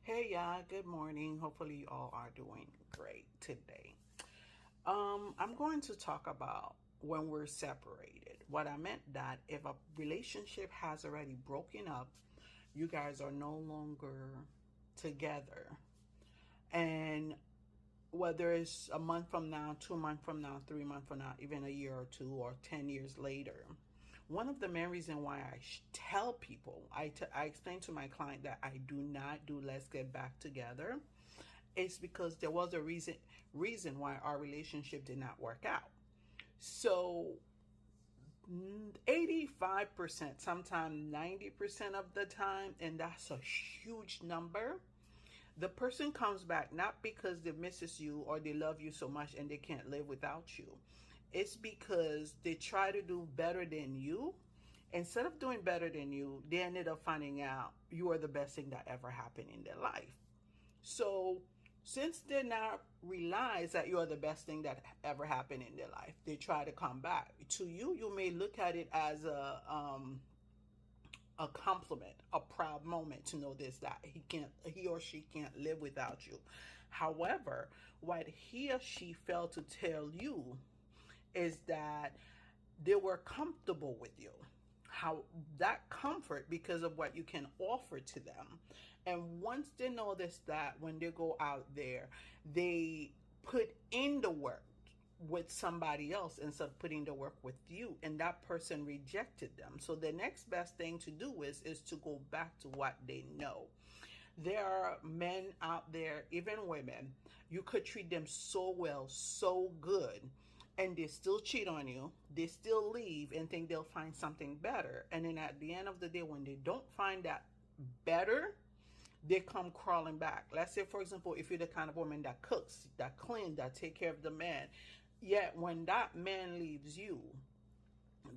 Hey, y'all, good morning. Hopefully, you all are doing great today. I'm going to talk about when we're separated. What I meant that if a relationship has already broken up, you guys are no longer together. And whether it's a month from now, 2 months from now, 3 months from now, even a year or two, or 10 years later. One of the main reasons why I tell people, I explain to my client that I do not do let's get back together, is because there was a reason why our relationship did not work out. So 85%, sometimes 90% of the time, and that's a huge number, the person comes back not because they misses you or they love you so much and they can't live without you. It's because they try to do better than you. Instead of doing better than you, they ended up finding out you are the best thing that ever happened in their life. So since they now realize that you are the best thing that ever happened in their life, they try to come back. To you, you may look at it as a compliment, a proud moment to know this, that he or she can't live without you. However, what he or she failed to tell you is that they were comfortable with you. How that comfort because of what you can offer to them. And once they notice that when they go out there, they put in the work with somebody else instead of putting the work with you, and that person rejected them. So the next best thing to do is to go back to what they know. There are men out there, even women, you could treat them so well, so good, and they still cheat on you. They still leave and think they'll find something better. And then at the end of the day, when they don't find that better, they come crawling back. Let's say, for example, if you're the kind of woman that cooks, that cleans, that take care of the man, yet when that man leaves you,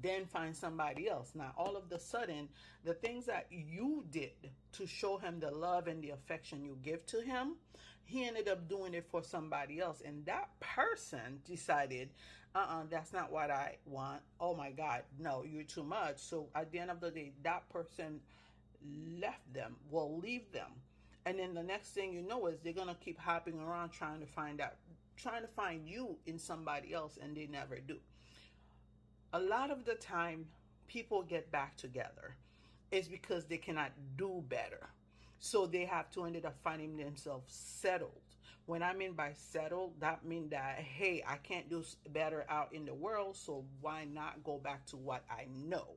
then find somebody else. Now, all of the sudden, the things that you did to show him the love and the affection you give to him, he ended up doing it for somebody else. And that person decided, that's not what I want. Oh my God, no, you're too much. So at the end of the day, that person left them, will leave them. And then the next thing you know is they're going to keep hopping around trying to find you in somebody else, and they never do. A lot of the time people get back together is because they cannot do better. So they have to end up finding themselves settled. When I mean by settled, that means that, hey, I can't do better out in the world, so why not go back to what I know?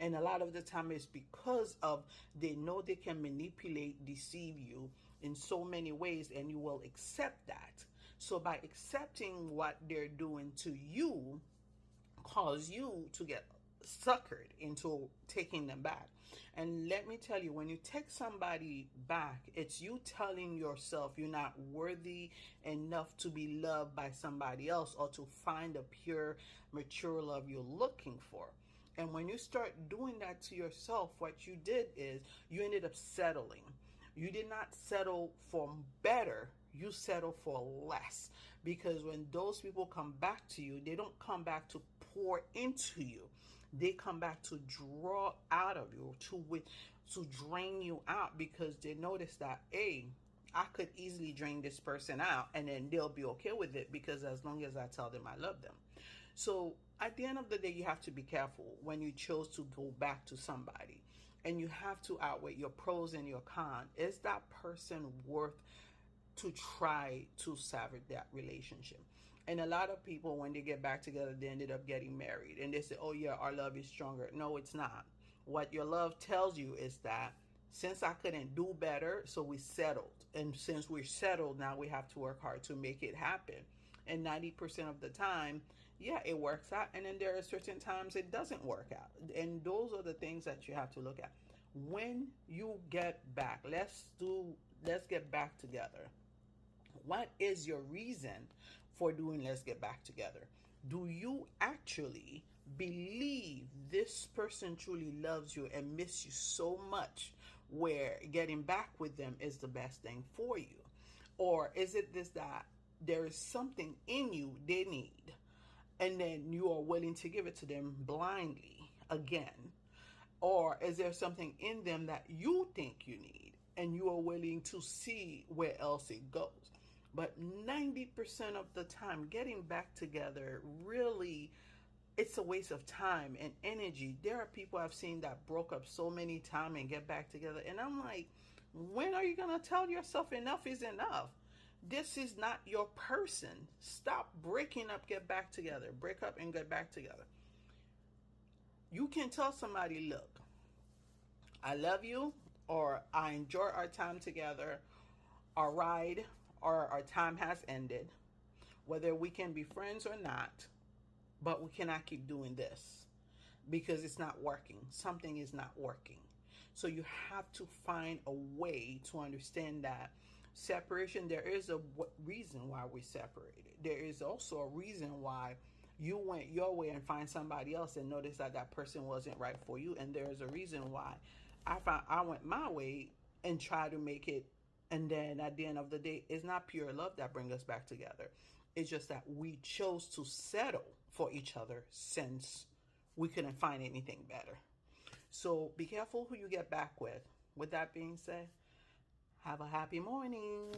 And a lot of the time it's because of they know they can manipulate, deceive you in so many ways, and you will accept that. So by accepting what they're doing to you, cause you to get suckered into taking them back. And let me tell you, when you take somebody back, it's you telling yourself you're not worthy enough to be loved by somebody else or to find the pure, mature love you're looking for. And when you start doing that to yourself, what you did is you ended up settling. You did not settle for better, you settle for less. Because when those people come back to you, they don't come back to pour into you. They come back to draw out of you, to drain you out, because they notice that, hey, I could easily drain this person out and then they'll be okay with it, because as long as I tell them I love them. So at the end of the day, you have to be careful when you chose to go back to somebody, and you have to outweigh your pros and your cons. Is that person worth to try to salvage that relationship? And a lot of people, when they get back together, they ended up getting married, and they say, oh yeah, our love is stronger. No, it's not. What your love tells you is that since I couldn't do better, so we settled. And since we're settled, now we have to work hard to make it happen. And 90% of the time, yeah, it works out. And then there are certain times it doesn't work out. And those are the things that you have to look at. When you get back, let's get back together. What is your reason for doing let's get back together? Do you actually believe this person truly loves you and miss you so much where getting back with them is the best thing for you? Or is it this, that there is something in you they need, and then you are willing to give it to them blindly again? Or is there something in them that you think you need, and you are willing to see where else it goes. But 90% of the time, getting back together really, it's a waste of time and energy. There are people I've seen that broke up so many times and get back together, and I'm like, when are you gonna tell yourself enough is enough? This is not your person. Stop breaking up, get back together. Break up and get back together. You can tell somebody, look, I love you, or I enjoy our time together, our ride, or our time has ended, whether we can be friends or not, but we cannot keep doing this because it's not working. Something is not working. So you have to find a way to understand that separation, there is a reason why we separated. There is also a reason why you went your way and find somebody else and notice that that person wasn't right for you. And there is a reason why I went my way and tried to make it. And then at the end of the day, it's not pure love that brings us back together. It's just that we chose to settle for each other since we couldn't find anything better. So be careful who you get back with. With that being said, have a happy morning.